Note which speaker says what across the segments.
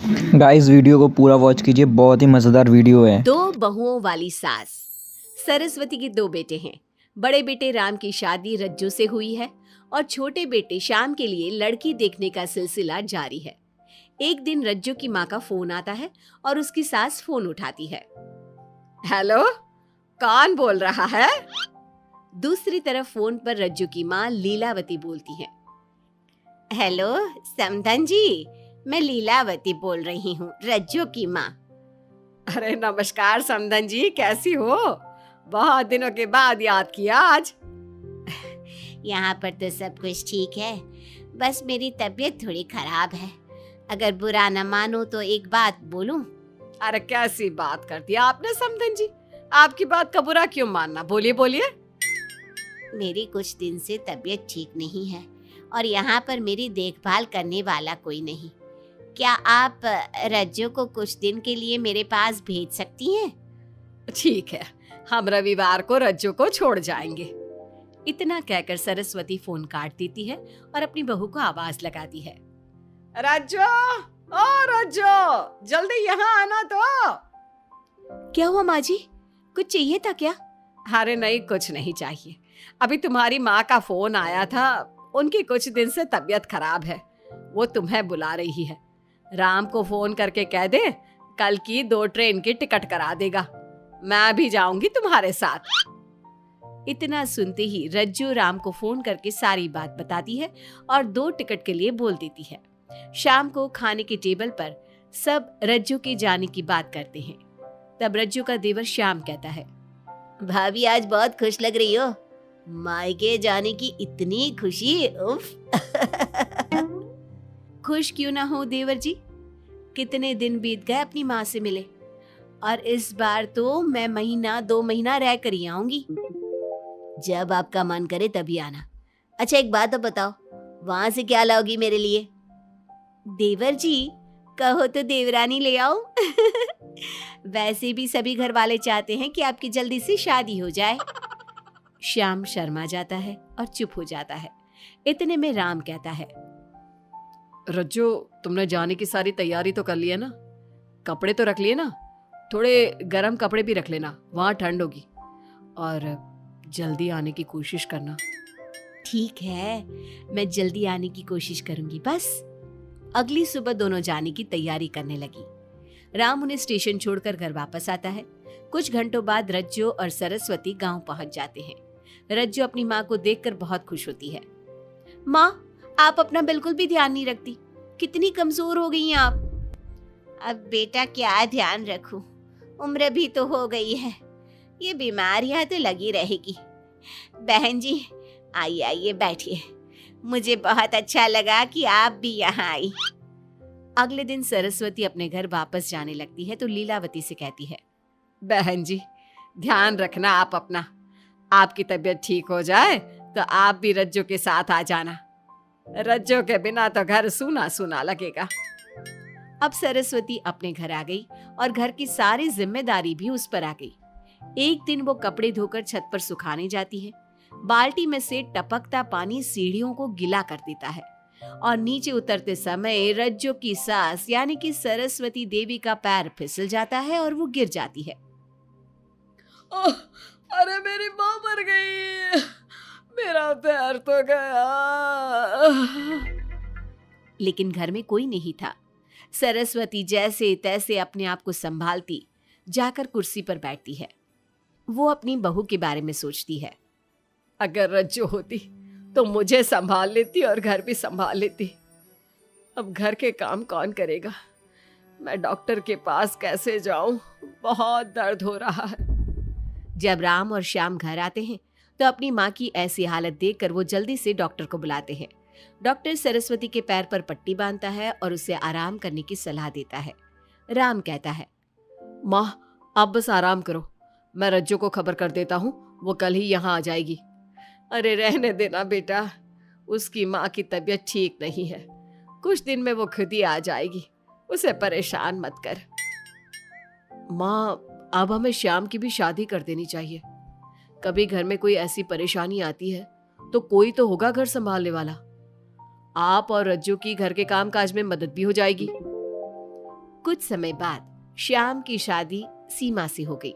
Speaker 1: Guys video को पूरा watch कीजिए, बहुत ही मजेदार वीडियो है।
Speaker 2: दो बहुओं वाली सास। सरस्वती के दो बेटे हैं। बड़े बेटे राम की शादी रज्जू से हुई है और छोटे बेटे श्याम के लिए लड़की देखने का सिलसिला जारी है। एक दिन रज्जू की माँ का फोन आता है और उसकी सास फोन उठाती है। हेलो, कौन बोल रहा है? दूसरी तरफ फोन पर रज्जू की माँ लीलावती बोलती है। हेलो समधन जी, मैं लीलावती बोल रही हूँ, रज्जू की माँ। अरे नमस्कार समधन जी, कैसी हो? बहुत दिनों के बाद याद किया आज। यहाँ पर तो सब कुछ ठीक है, बस मेरी तबीयत थोड़ी खराब है। अगर बुरा न मानो तो एक बात बोलूं? अरे कैसी बात कर दी आपने समधन जी, आपकी बात का बुरा क्यों मानना, बोलिए बोलिए। मेरी कुछ दिन से तबीयत ठीक नहीं है और यहाँ पर मेरी देखभाल करने वाला कोई नहीं। क्या आप रज्जू को कुछ दिन के लिए मेरे पास भेज सकती हैं? ठीक है, हम रविवार को रज्जू को छोड़ जाएंगे। इतना कहकर सरस्वती फोन काट देती है और अपनी बहू को आवाज लगाती है। रज्जू, ओ रज्जू, जल्दी यहाँ आना तो। क्या हुआ माँ जी, कुछ चाहिए था क्या? अरे नहीं, कुछ नहीं चाहिए। अभी तुम्हारी माँ का फोन आया था, उनकी कुछ दिन से तबीयत खराब है, वो तुम्हें बुला रही है। राम को फोन करके कह दे कल की 2 ट्रेन की टिकट करा देगा, मैं भी जाऊंगी तुम्हारे साथ। इतना सुनते ही रज्जू राम को फोन करके सारी बात बताती है और 2 टिकट के लिए बोल देती है। शाम को खाने के टेबल पर सब रज्जू के जाने की बात करते हैं। तब रज्जू का देवर श्याम कहता है, भाभी आज बहुत खुश लग रही हो, मायके जाने की इतनी खुशी, उफ। खुश क्यों ना हो देवर जी, कितने दिन बीत गए अपनी माँ से मिले, और इस बार तो मैं 1-2 महीना रह कर ही आऊंगी। जब आपका मन करे तभी आना। अच्छा एक बात तो बताओ, वहां से क्या लाओगी मेरे लिए? देवर जी कहो तो देवरानी ले आओ। वैसे भी सभी घर वाले चाहते हैं कि आपकी जल्दी से शादी हो जाए। श्याम शर्मा जाता है और चुप हो जाता है। इतने में राम कहता है, रज्जू तुमने जाने की सारी तैयारी तो कर ली है ना? कपड़े तो रख लिए ना? थोड़े गर्म कपड़े भी रख लेना, वहां ठंड होगी, और जल्दी आने की कोशिश करना। ठीक है, मैं जल्दी आने की कोशिश करूंगी बस। अगली सुबह दोनों जाने की तैयारी करने लगी। राम उन्हें स्टेशन छोड़कर घर वापस आता है। कुछ घंटों बाद रज्जू और सरस्वती गांव पहुंच जाते हैं। रज्जू अपनी माँ को देखकर बहुत खुश होती है। माँ, आप अपना बिल्कुल भी ध्यान नहीं रखती, कितनी कमजोर हो गई हैं आप। अब बेटा क्या ध्यान रखूं, उम्र भी तो हो गई है, ये बीमारियां तो लगी रहेगी। बहन जी आइए आइए बैठिए, मुझे बहुत अच्छा लगा कि आप भी यहाँ आई। अगले दिन सरस्वती अपने घर वापस जाने लगती है तो लीलावती से कहती है, बहन जी ध्यान रखना आप अपना, आपकी तबीयत ठीक हो जाए तो आप भी रज्जू के साथ आ जाना, रज्जू के बिना तो घर सूना सूना लगेगा। अब सरस्वती अपने घर आ गई और घर की सारी जिम्मेदारी भी उस पर आ गई। एक दिन वो कपड़े धोकर छत पर सुखाने जाती है। बाल्टी में से टपकता पानी सीढ़ियों को गीला कर देता है और नीचे उतरते समय रज्जू की सास यानी कि सरस्वती देवी का पैर फिसल जाता है और वो गिर जाती है। ओह, अरे मेरी माँ मर गई, मेरा पैर तो गया। लेकिन घर में कोई नहीं था। सरस्वती जैसे तैसे अपने आप को संभालती जाकर कुर्सी पर बैठती है। वो अपनी बहू के बारे में सोचती है, अगर रज्जू होती तो मुझे संभाल लेती और घर भी संभाल लेती। अब घर के काम कौन करेगा, मैं डॉक्टर के पास कैसे जाऊं, बहुत दर्द हो रहा है। जब राम और श्याम घर आते हैं तो अपनी माँ की ऐसी हालत देखकर वो जल्दी से डॉक्टर को बुलाते हैं। डॉक्टर सरस्वती के पैर पर पट्टी बांधता है और उसे आराम करने की सलाह देता है। राम कहता है, माँ आप बस आराम करो, मैं रज्जू को खबर कर देता हूँ, वो कल ही यहाँ आ जाएगी। अरे रहने देना बेटा, उसकी माँ की तबीयत ठीक नहीं है, कुछ दिन में वो खुद ही आ जाएगी, उसे परेशान मत कर। माँ अब हमें श्याम की भी शादी कर देनी चाहिए, कभी घर में कोई ऐसी परेशानी आती है तो कोई तो होगा घर संभालने वाला, आप और रज्जू की घर के काम काज में मदद भी हो जाएगी। कुछ समय बाद श्याम की शादी सीमा से हो गई,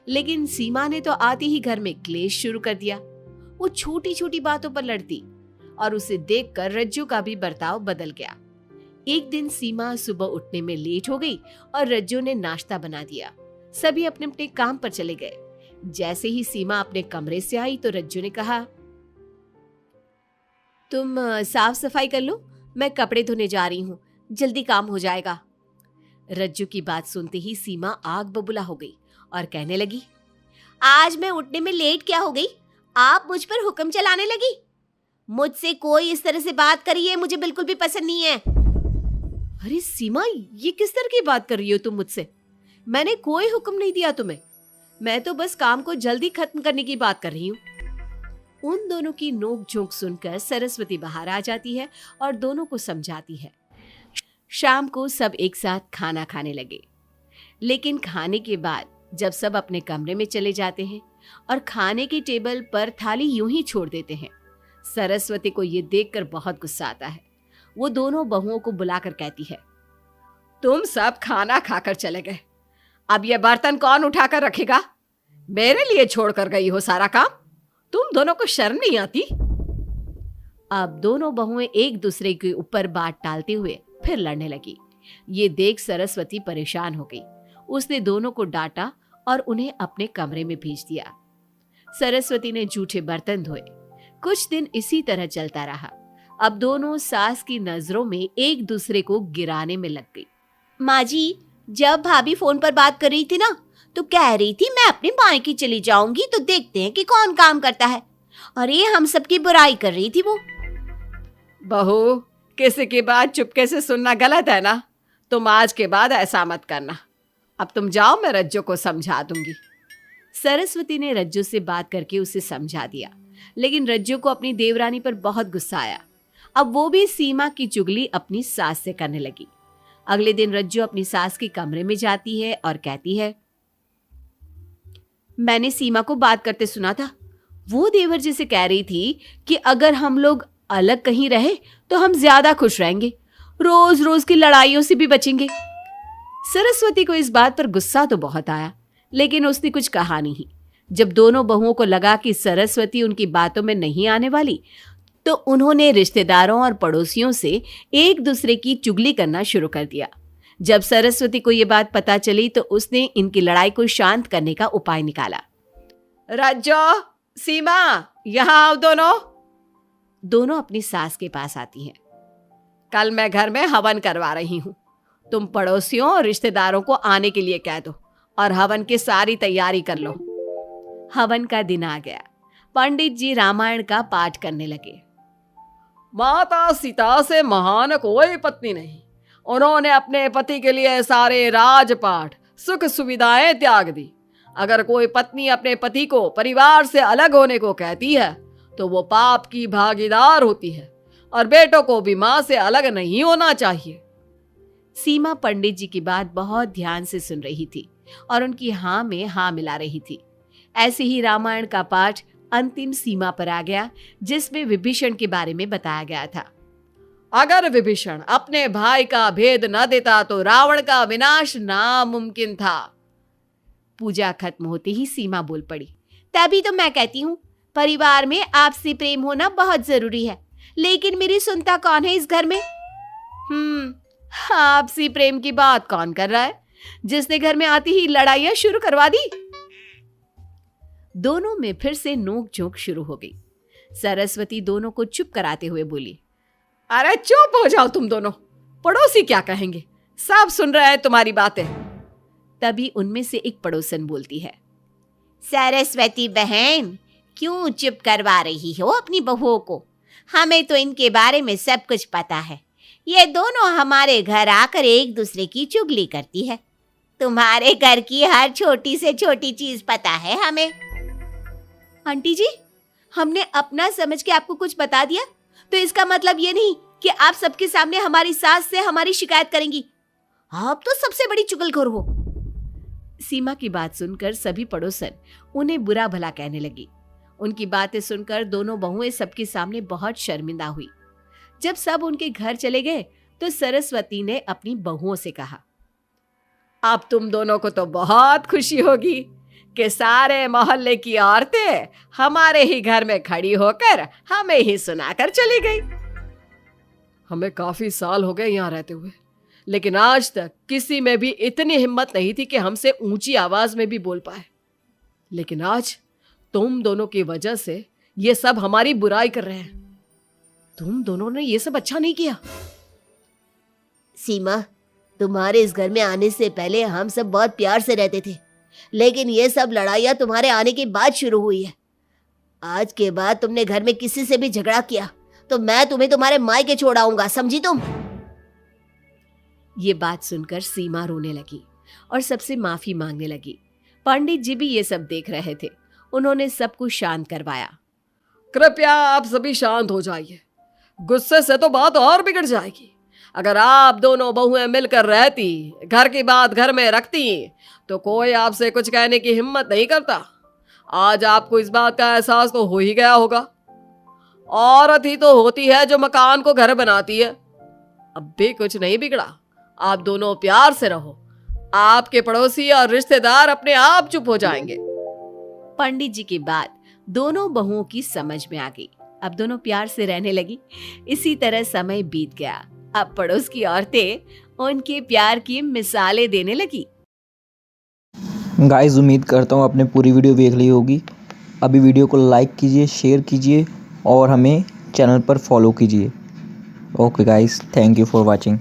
Speaker 2: लेकिन सीमा ने तो आते ही घर में क्लेश शुरू कर दिया। वो छोटी छोटी बातों पर लड़ती और उसे देखकर रज्जू का भी बर्ताव बदल गया। एक दिन सीमा सुबह उठने में लेट हो गई और रज्जू ने नाश्ता बना दिया। सभी अपने अपने काम पर चले गए। जैसे ही सीमा अपने कमरे से आई तो रज्जू ने कहा, तुम साफ सफाई कर लो, मैं कपड़े धोने जा रही हूँ, जल्दी काम हो जाएगा। रज्जू की बात सुनते ही सीमा आग बबूला हो गई और कहने लगी, आज मैं उठने में लेट क्या हो गई? आप मुझ पर हुक्म चलाने लगी। मुझसे कोई इस तरह से बात करी है मुझे बिल्कुल भी पसंद नहीं है। अरे सीमा, ये किस तरह की बात कर रही हो तुम मुझसे? मैंने कोई हुक्म नहीं दिया तुम्हें। मैं तो बस काम को जल्दी खत्म करने की बात कर रही हूँ। उन दोनों की नोक झोंक सुनकर सरस्वती बाहर आ जाती है और दोनों को समझाती है। शाम को सब एक साथ खाना खाने लगे, लेकिन खाने के बाद जब सब अपने कमरे में चले जाते हैं और खाने की टेबल पर थाली यूं ही छोड़ देते हैं, सरस्वती को ये देखकर बहुत गुस्सा आता है। वो दोनों बहुओं को बुलाकर कहती है, तुम सब खाना खाकर चले गए, अब ये बर्तन कौन उठाकर रखेगा? मेरे लिए छोड़कर गई हो सारा काम। तुम दोनों को शर्म नहीं आती? अब दोनों बहुएं एक दूसरे के ऊपर बात टालते हुए फिर लड़ने लगी। ये देख सरस्वती परेशान हो गई। उसने दोनों को डांटा और उन्हें अपने कमरे में भेज दिया। सरस्वती ने जूठे बर्तन धोए। कुछ दिन इसी तरह चलता रहा। अब दोनों सास की नजरों में एक दूसरे को गिराने में लग गई। माँ जी, जब भाभी फोन पर बात कर रही थी ना, तो कह रही थी मैं अपने मायके चली जाऊंगी तो देखते हैं कि कौन काम करता है। अरे हम सबकी बुराई कर रही थी वो। बहू, किसी की बात चुपके से सुनना गलत है ना। तुम आज के बाद ऐसा मत करना। अब तुम जाओ, मैं रज्जू को समझा दूंगी। सरस्वती ने रज्जू से बात करके उसे समझा दिया, लेकिन रज्जू को अपनी देवरानी पर बहुत गुस्सा आया। अब वो भी सीमा की चुगली अपनी सास से करने लगी। अगले दिन रज्जू अपनी सास के कमरे में जाती है और कहती है, मैंने सीमा को बात करते सुना था। वो देवर जी से कह रही थी कि अगर हम लोग अलग कहीं रहे तो हम ज्यादा खुश रहेंगे, रोज रोज की लड़ाइयों से भी बचेंगे। सरस्वती को इस बात पर गुस्सा तो बहुत आया, लेकिन उसने कुछ कहा नहीं। जब दोनों बहुओं को लगा कि सरस्वती उनकी बातों में नहीं आने वाली, तो उन्होंने रिश्तेदारों और पड़ोसियों से एक दूसरे की चुगली करना शुरू कर दिया। जब सरस्वती को ये बात पता चली तो उसने इनकी लड़ाई को शांत करने का उपाय निकाला। रज्जो, सीमा, यहाँ आओ दोनों। दोनों अपनी सास के पास आती हैं। कल मैं घर में हवन करवा रही हूँ। तुम पड़ोसियों और रिश्तेदारों को आने के लिए कह दो और हवन की सारी तैयारी कर लो। हवन का दिन आ गया। पंडित जी रामायण का पाठ करने लगे। माता सीता से महान कोई पत्नी नहीं। उन्होंने अपने पति के लिए सारे राजपाट, सुख सुविधाएं त्याग दी। अगर कोई पत्नी अपने पति को परिवार से अलग होने को कहती है तो वो पाप की भागीदार होती है और बेटों को भी मां से अलग नहीं होना चाहिए। सीमा पंडित जी की बात बहुत ध्यान से सुन रही थी और उनकी हाँ में हाँ मिला रही थी। ऐसे ही रामायण का पाठ अंतिम सीमा पर आ गया, जिसमें विभीषण के बारे में बताया गया था। अगर विभीषण अपने भाई का भेद न देता तो रावण का विनाश नामुमकिन था। पूजा खत्म होते ही सीमा बोल पड़ी, तभी तो मैं कहती हूँ परिवार में आपसी प्रेम होना बहुत जरूरी है, लेकिन मेरी सुनता कौन है इस घर में? आपसी प्रेम की बात कौन कर रहा है, जिसने घर में आती ही लड़ाइयां शुरू करवा दी? दोनों में फिर से नोक झोंक शुरू हो गई। सरस्वती दोनों को चुप कराते हुए बोली, अरे चुप हो जाओ तुम दोनों, पड़ोसी क्या कहेंगे, सब सुन रहे हैं तुम्हारी बातें। तभी उनमें से एक पड़ोसन बोलती है, सरस्वती बहन, क्यों चुप करवा रही हो अपनी बहुओं को? हमें तो इनके बारे में सब कुछ पता है। ये दोनों हमारे घर आकर एक दूसरे की चुगली करती है। तुम्हारे घर की हर छोटी से छोटी चीज पता है हमें। आंटी जी, हमने अपना समझ के आपको कुछ बता दिया तो इसका मतलब ये नहीं कि आप सबके सामने हमारी सास से हमारी शिकायत करेंगी। आप तो सबसे बड़ी चुगलखोर हो। सीमा की बात सुनकर सभी पड़ोसन उन्हें बुरा भला कहने लगी। उनकी बातें सुनकर दोनों बहुएं सबके सामने बहुत शर्मिंदा हुई। जब सब उनके घर चले गए तो सरस्वती ने अपनी बहुओं से कहा, अब तुम दोनों को तो बहुत खुशी होगी कि सारे मोहल्ले की औरतें हमारे ही घर में खड़ी होकर हमें ही सुनाकर चली गई। हमें काफी साल हो गए यहाँ रहते हुए, लेकिन आज तक किसी में भी इतनी हिम्मत नहीं थी कि हमसे ऊंची आवाज में भी बोल पाए। लेकिन आज तुम दोनों की वजह से ये सब हमारी बुराई कर रहे हैं। तुम दोनों ने ये सब अच्छा नहीं किया।
Speaker 3: सीमा, तुम्हारे इस घर में आने से पहले हम सब बहुत प्यार से रहते थे, लेकिन ये सब लड़ाइयाँ तुम्हारे आने के बाद शुरू हुई है। आज के बाद तुमने घर में किसी से भी झगड़ा किया तो मैं तुम्हें तुम्हारे मायके छोड़ आऊंगा, समझी तुम?
Speaker 2: ये बात सुनकर सीमा रोने लगी और सबसे माफी मांगने लगी। पंडित जी भी ये सब देख रहे थे। उन्होंने सबको शांत करवाया। कृपया आप सभी शांत हो जाइए, गुस्से से तो बात और बिगड़ जाएगी। अगर आप दोनों बहुएं मिलकर रहती, घर की बात घर में रखती, तो कोई आपसे कुछ कहने की हिम्मत नहीं करता। आज आपको इस बात का एहसास तो हो ही गया होगा। औरत ही तो होती है जो मकान को घर बनाती है। अब भी कुछ नहीं बिगड़ा, आप दोनों प्यार से रहो। आपके पड़ोसी और रिश्तेदार अपने आप चुप हो जाएंगे। पंडित जी की बात दोनों बहुओं की समझ में आ गई। अब दोनों प्यार से रहने लगी। इसी तरह समय बीत गया। अब पड़ोस की औरतें उनके प्यार की मिसालें देने लगी।
Speaker 1: गाइस, उम्मीद करता हूँ आपने पूरी वीडियो देख ली होगी। अभी वीडियो को लाइक कीजिए, शेयर कीजिए और हमें चैनल पर फॉलो कीजिए। Okay guys, thank you for watching.